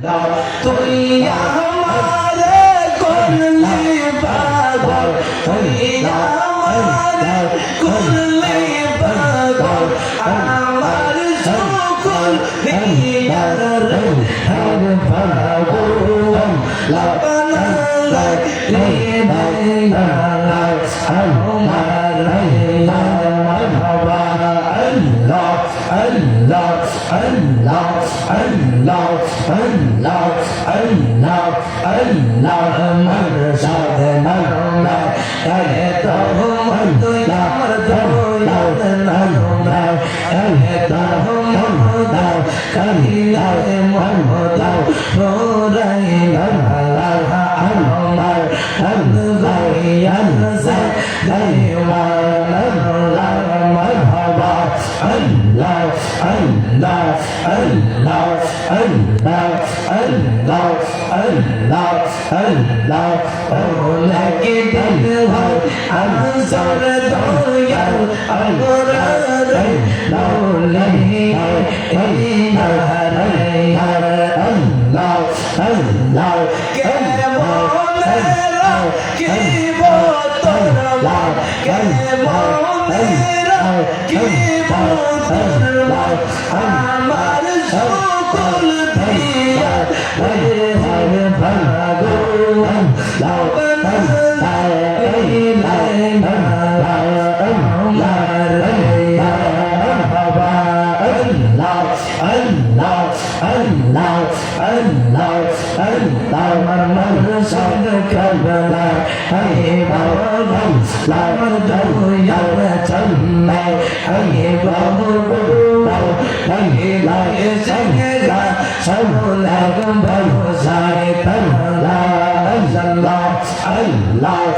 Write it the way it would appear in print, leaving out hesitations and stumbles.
তুই আমারে করলি পাগল, তুই আমারে করলি পাগল, আমার সকল দিয়ার রে পাগল, লাপানা রে আমার বাবা আল্লাহ আল্লাহ আল্লাহ আল্লাহ আল্লাহ আল্লাহ আল্লাহ আমার সাধনা রে তো তুই আমার দয়াল নানা রে তো মমতা কালিয়া মমতা নোরাই আল্লাহ আমার আল্লাহ আল্লাহ দয়াল আল্লাহ মারহাবা আল্লাহ আল্লাহ আল্লাহ আল্লাহ আল্লাহ আল্লাহ আল্লাহ ওলাকে দিল হয় আনসার দয়াল আমরার মৌলাই আল্লাহ আল্লাহ কে মৌলা কে বতরলা কে মৌলা কে বতরলা আমার সকল দিয়া রে ভাগো লাপনা Allah Allah Allah Allah Marmar sad Karbala Hey Bawam Lamar Dawiyar Chamme Hey Bawam Hey Lai Sangla Samulag Bawasai Karla Allah Allah